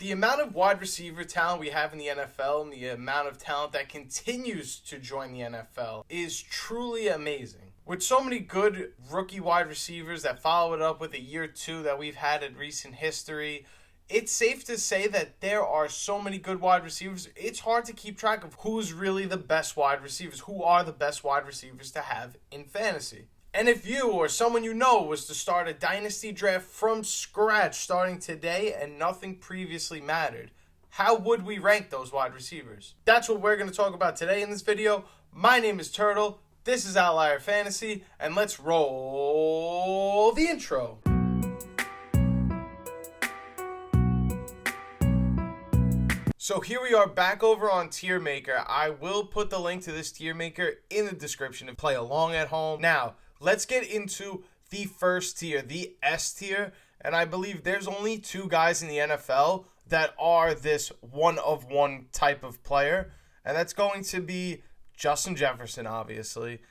The amount of wide receiver talent we have in the NFL and the amount of talent that continues to join the NFL is truly amazing. With so many good rookie wide receivers that follow it up with a year or two that we've had in recent history, it's safe to say that there are so many good wide receivers, it's hard to keep track of who's really the best wide receivers, who are the best wide receivers to have in fantasy. And if you or someone you know was to start a Dynasty draft from scratch starting today and nothing previously mattered, how would we rank those wide receivers? That's what we're going to talk about today in this video. My name is Turtle, this is Outlier Fantasy, and let's roll the intro. So here we are back over on Tier Maker. I will put the link to this Tier Maker in the description to play along at home. Now, let's get into the first tier, the S tier. And I believe there's only two guys in the NFL that are this one-of-one type of player. And that's going to be Justin Jefferson, obviously,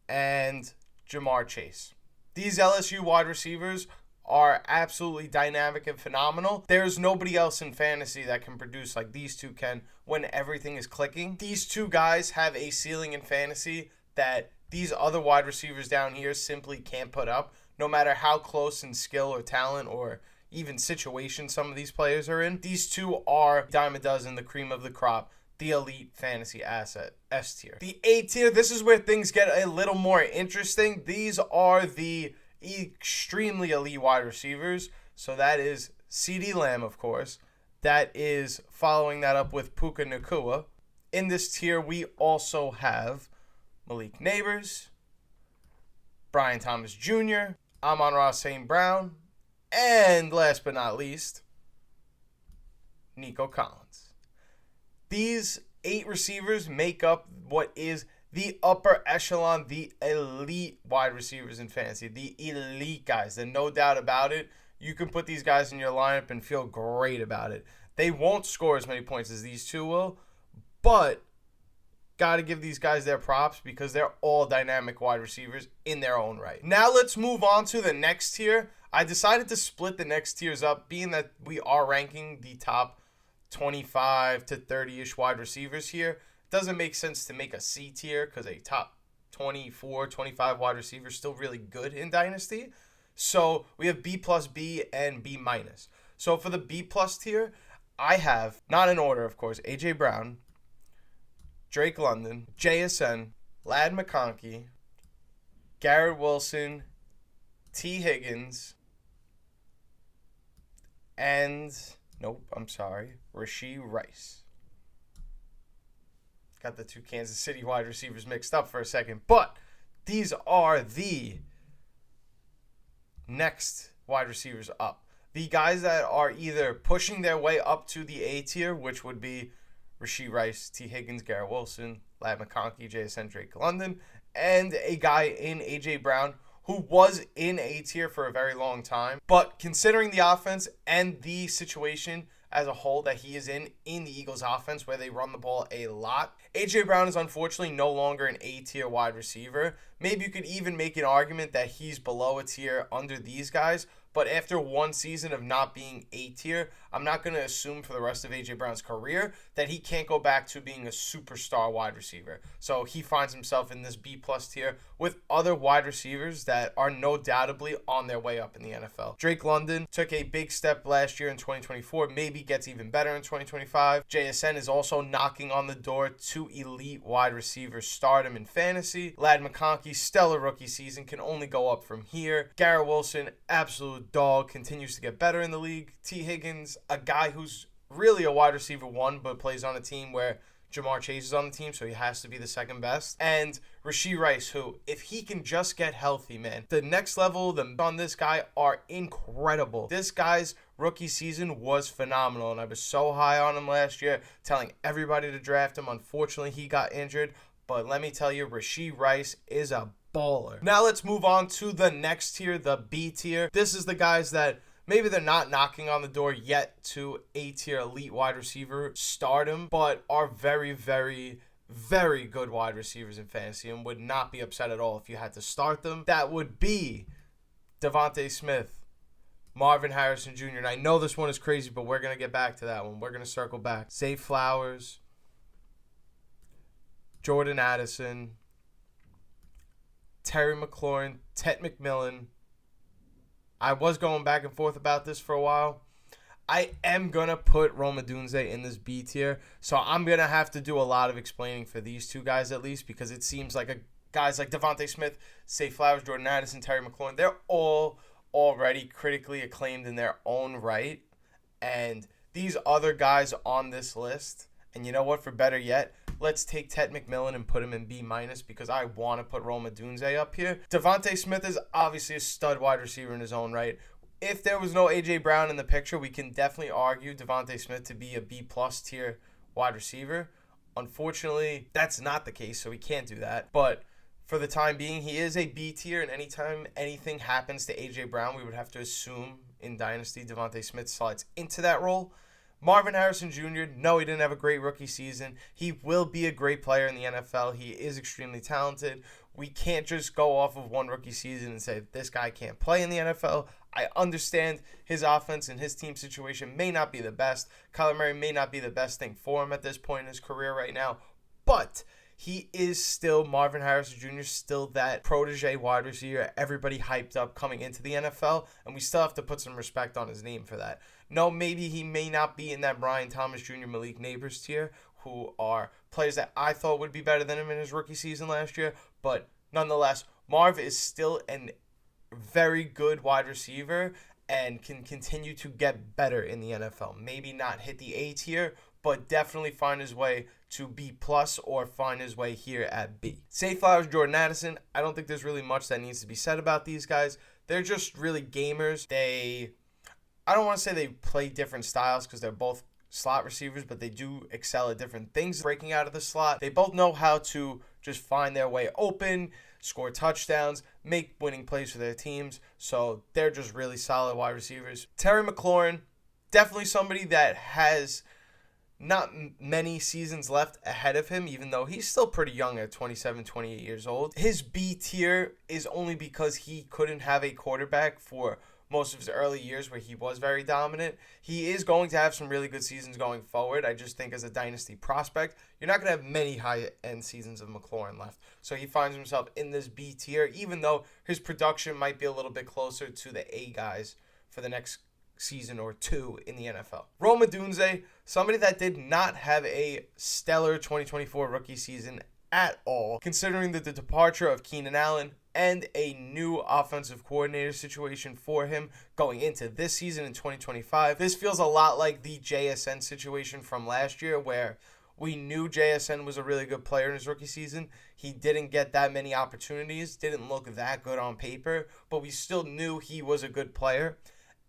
and Jamar Chase. These LSU wide receivers are absolutely dynamic and phenomenal. There's nobody else in fantasy that can produce like these two can when everything is clicking. These two guys have a ceiling in fantasy that these other wide receivers down here simply can't put up, no matter how close in skill or talent or even situation some of these players are in. These two are dime a dozen, the cream of the crop, the elite fantasy asset, S tier. The A tier, this is where things get a little more interesting. These are the extremely elite wide receivers. So that is Ceedee Lamb, of course. That is following that up with Puka Nacua. In this tier, we also have Malik Neighbors, Brian Thomas Jr., Amon-Ra St. Brown, and last but not least, Nico Collins. These 8 receivers make up what is the upper echelon, the elite wide receivers in fantasy, the elite guys. And no doubt about it, you can put these guys in your lineup and feel great about it. They won't score as many points as these two will, but got to give these guys their props because they're all dynamic wide receivers in their own right. Now let's move on to the next tier. I decided to split the next tiers up, being that we are ranking the top 25 to 30-ish wide receivers here. Doesn't make sense to make a C tier because a top 24, 25 wide receiver is still really good in Dynasty. So we have B plus B and B minus. So for the B plus tier, I have, not in order of course, A.J. Brown, Drake London, JSN, Ladd McConkey, Garrett Wilson, T. Higgins, and, Rashee Rice. Got the two Kansas City wide receivers mixed up for a second. But these are the next wide receivers up. The guys that are either pushing their way up to the A tier, which would be Rashee Rice, T. Higgins, Garrett Wilson, Ladd McConkey, JSN, Drake London, and a guy in A.J. Brown who was in A tier for a very long time. But considering the offense and the situation as a whole that he is in the Eagles offense where they run the ball a lot, A.J. Brown is unfortunately no longer an A-tier wide receiver. Maybe you could even make an argument that he's below a tier under these guys, but after one season of not being A-tier, I'm not going to assume for the rest of A.J. Brown's career that he can't go back to being a superstar wide receiver. So he finds himself in this B-plus tier with other wide receivers that are no doubtably on their way up in the NFL. Drake London took a big step last year in 2024, maybe gets even better in 2025. JSN is also knocking on the door to elite wide receiver stardom in fantasy. Ladd McConkey, stellar rookie season, can only go up from here. Garrett Wilson, absolute dog, continues to get better in the league. T. Higgins, a guy who's really a wide receiver one, but plays on a team where Jamar Chase is on the team, so he has to be the second best. And Rashee Rice, who, if he can just get healthy, man, the next level on this guy are incredible. This guy's rookie season was phenomenal, and I was so high on him last year, telling everybody to draft him. Unfortunately, he got injured, but let me tell you, Rashee Rice is a baller. Now let's move on to the next tier, the B tier. This is the guys that maybe they're not knocking on the door yet to A-tier elite wide receiver stardom, but are very, very, very good wide receivers in fantasy and would not be upset at all if you had to start them. That would be Devontae Smith, Marvin Harrison Jr. And I know this one is crazy, but we're going to get back to that one. We're going to circle back. Zay Flowers, Jordan Addison, Terry McLaurin, Ted McMillan. I was going back and forth about this for a while. I am going to put Rome Odunze in this B tier, so I'm going to have to do a lot of explaining for these two guys at least, because it seems like guys like Devontae Smith, Zay Flowers, Jordan Addison, Terry McLaurin, they're all already critically acclaimed in their own right, and these other guys on this list, and you know what, for better yet, let's take Ted McMillan and put him in B- because I want to put Rome Odunze up here. Devontae Smith is obviously a stud wide receiver in his own right. If there was no A.J. Brown in the picture, we can definitely argue Devontae Smith to be a B+ tier wide receiver. Unfortunately, that's not the case, so we can't do that. But for the time being, he is a B tier, and anytime anything happens to A.J. Brown, we would have to assume in Dynasty Devontae Smith slides into that role. Marvin Harrison Jr., no, he didn't have a great rookie season. He will be a great player in the NFL. He is extremely talented. We can't just go off of one rookie season and say this guy can't play in the NFL. I understand his offense and his team situation may not be the best. Kyler Murray may not be the best thing for him at this point in his career right now, but he is still, Marvin Harrison Jr., still that protege wide receiver everybody hyped up coming into the NFL, and we still have to put some respect on his name for that. No, maybe he may not be in that Brian Thomas Jr., Malik Neighbors tier, who are players that I thought would be better than him in his rookie season last year, but nonetheless, Marv is still a very good wide receiver and can continue to get better in the NFL. Maybe not hit the A tier, but definitely find his way to B+ or find his way here at B. Zay Flowers, Jordan Addison, I don't think there's really much that needs to be said about these guys. They're just really gamers. I don't want to say they play different styles because they're both slot receivers, but they do excel at different things breaking out of the slot. They both know how to just find their way open, score touchdowns, make winning plays for their teams. So they're just really solid wide receivers. Terry McLaurin, definitely somebody that has not many seasons left ahead of him, even though he's still pretty young at 27, 28 years old. His B tier is only because he couldn't have a quarterback for most of his early years where he was very dominant. He is going to have some really good seasons going forward. I just think as a dynasty prospect, you're not going to have many high-end seasons of McLaurin left. So he finds himself in this B tier, even though his production might be a little bit closer to the A guys for the next season or two in the NFL. Rome Odunze, somebody that did not have a stellar 2024 rookie season at all, considering the departure of Keenan Allen and a new offensive coordinator situation for him going into this season in 2025. This feels a lot like the JSN situation from last year, where we knew JSN was a really good player in his rookie season. He didn't get that many opportunities, didn't look that good on paper, but we still knew he was a good player.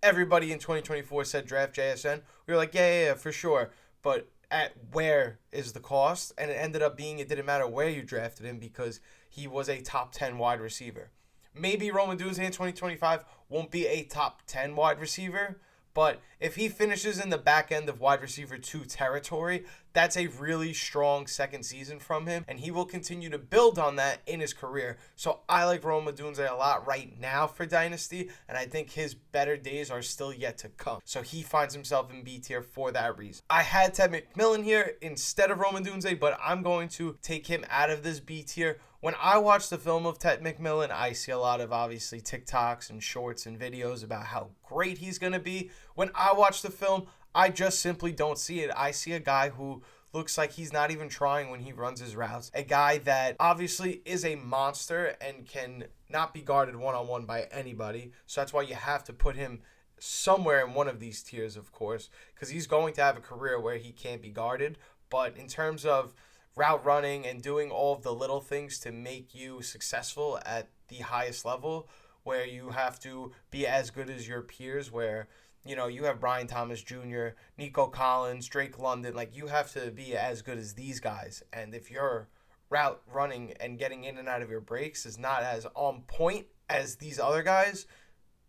Everybody in 2024 said draft JSN. We were like, yeah, for sure. But at where is the cost? And it ended up being it didn't matter where you drafted him because he was a top 10 wide receiver. Maybe Rome Odunze in 2025 won't be a top 10 wide receiver, but if he finishes in the back end of wide receiver 2 territory, that's a really strong second season from him, and he will continue to build on that in his career. So I like Rome Odunze a lot right now for Dynasty, and I think his better days are still yet to come. So he finds himself in B tier for that reason. I had Ted McMillan here instead of Rome Odunze, but I'm going to take him out of this B tier. When I watch the film of Ted McMillan, I see a lot of obviously TikToks and shorts and videos about how great he's going to be. When I watch the film, I just simply don't see it. I see a guy who looks like he's not even trying when he runs his routes. A guy that obviously is a monster and can not be guarded one-on-one by anybody. So that's why you have to put him somewhere in one of these tiers, of course, because he's going to have a career where he can't be guarded. But in terms of route running and doing all of the little things to make you successful at the highest level, where you have to be as good as your peers, where you have Brian Thomas Jr., Nico Collins, Drake London. Like, you have to be as good as these guys. And if your route running and getting in and out of your breaks is not as on point as these other guys,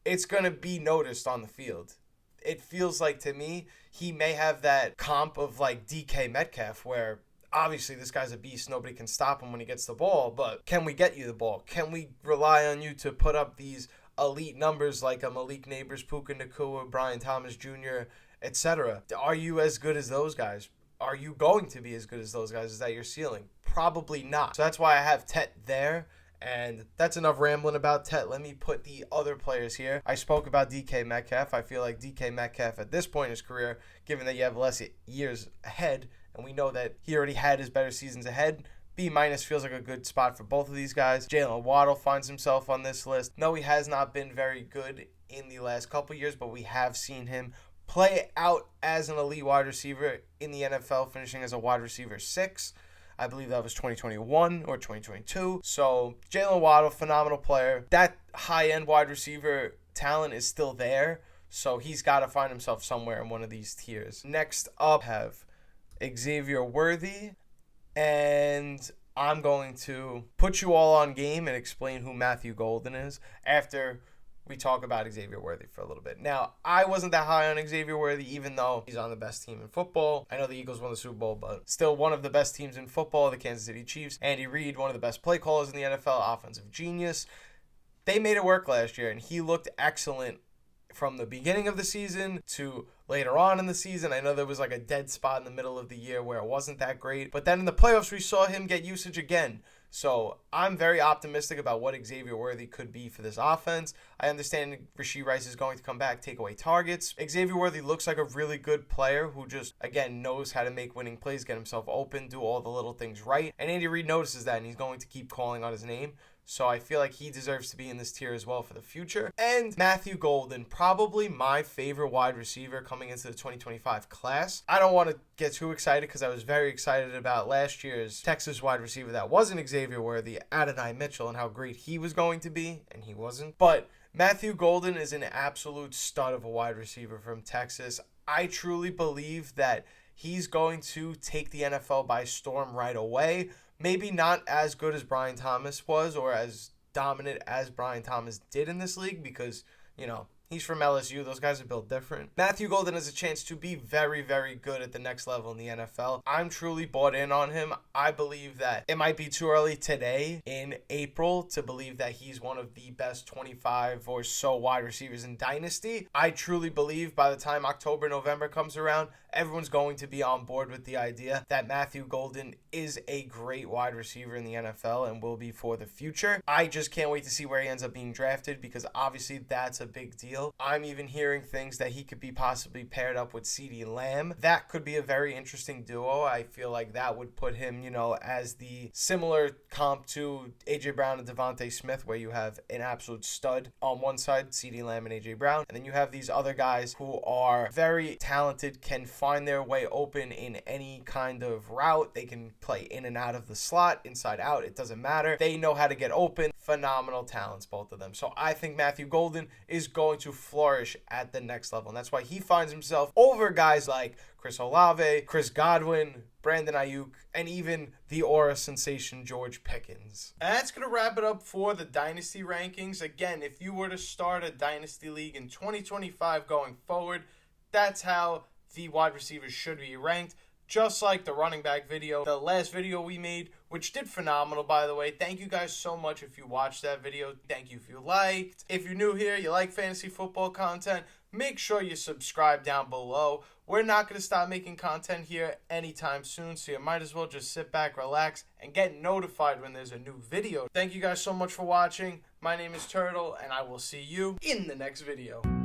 it's going to be noticed on the field. It feels like, to me, he may have that comp of like DK Metcalf, where obviously this guy's a beast. Nobody can stop him when he gets the ball, but can we get you the ball? Can we rely on you to put up these elite numbers like a Malik Neighbors, Puka Nacua, Brian Thomas Jr., etc. Are you as good as those guys? Are you going to be as good as those guys? Is that your ceiling? Probably not. So that's why I have Tet there. And that's enough rambling about Tet. Let me put the other players here. I spoke about DK Metcalf. I feel like DK Metcalf at this point in his career, given that you have less years ahead, and we know that he already had his better seasons ahead, B- feels like a good spot for both of these guys. Jalen Waddle finds himself on this list. No, he has not been very good in the last couple years, but we have seen him play out as an elite wide receiver in the NFL, finishing as a wide receiver 6. I believe that was 2021 or 2022. So Jalen Waddle, phenomenal player. That high-end wide receiver talent is still there. So he's got to find himself somewhere in one of these tiers. Next up, have Xavier Worthy. And I'm going to put you all on game and explain who Matthew Golden is after we talk about Xavier Worthy for a little bit. Now, I wasn't that high on Xavier Worthy, even though he's on the best team in football. I know the Eagles won the Super Bowl, but still one of the best teams in football, the Kansas City Chiefs. Andy Reid, one of the best play callers in the NFL, offensive genius. They made it work last year, and he looked excellent from the beginning of the season to later on in the season. I know there was like a dead spot in the middle of the year where it wasn't that great, but then in the playoffs, we saw him get usage again. So I'm very optimistic about what Xavier Worthy could be for this offense. I understand Rashee Rice is going to come back, take away targets. Xavier Worthy looks like a really good player who just, again, knows how to make winning plays, get himself open, do all the little things right. And Andy Reid notices that, and he's going to keep calling on his name. So I feel like he deserves to be in this tier as well for the future. And Matthew Golden, probably my favorite wide receiver coming into the 2025 class. I don't want to get too excited because I was very excited about last year's Texas wide receiver that wasn't Xavier Worthy, Adonai Mitchell, and how great he was going to be, and he wasn't. But Matthew Golden is an absolute stud of a wide receiver from Texas. I truly believe that he's going to take the NFL by storm right away. Maybe not as good as Brian Thomas was or as dominant as Brian Thomas did in this league because, you know, he's from LSU. Those guys are built different. Matthew Golden has a chance to be very, very good at the next level in the NFL. I'm truly bought in on him. I believe that it might be too early today in April to believe that he's one of the best 25 or so wide receivers in Dynasty. I truly believe by the time October, November comes around, everyone's going to be on board with the idea that Matthew Golden is a great wide receiver in the NFL and will be for the future. I just can't wait to see where he ends up being drafted because obviously that's a big deal. I'm even hearing things that he could be possibly paired up with Ceedee Lamb. That could be a very interesting duo. I feel like that would put him, you know, as the similar comp to A.J. Brown and Devontae Smith, where you have an absolute stud on one side, Ceedee Lamb and A.J. Brown, and then you have these other guys who are very talented, can find their way open in any kind of route. They can play in and out of the slot, inside out, it doesn't matter. They know how to get open. Phenomenal talents, both of them. So I think Matthew Golden is going to flourish at the next level, and that's why he finds himself over guys like Chris Olave, Chris Godwin, Brandon Ayuk, and even the aura sensation George Pickens. And that's going to wrap it up for the Dynasty rankings. Again, if you were to start a Dynasty League in 2025 going forward, that's how the wide receivers should be ranked. Just like the running back video, the last video we made, which did phenomenal, by the way. Thank you guys so much if you watched that video. Thank you if you liked. If you're new here, you like fantasy football content, make sure you subscribe down below. We're not going to stop making content here anytime soon, so you might as well just sit back, relax, and get notified when there's a new video. Thank you guys so much for watching. My name is Turtle, and I will see you in the next video.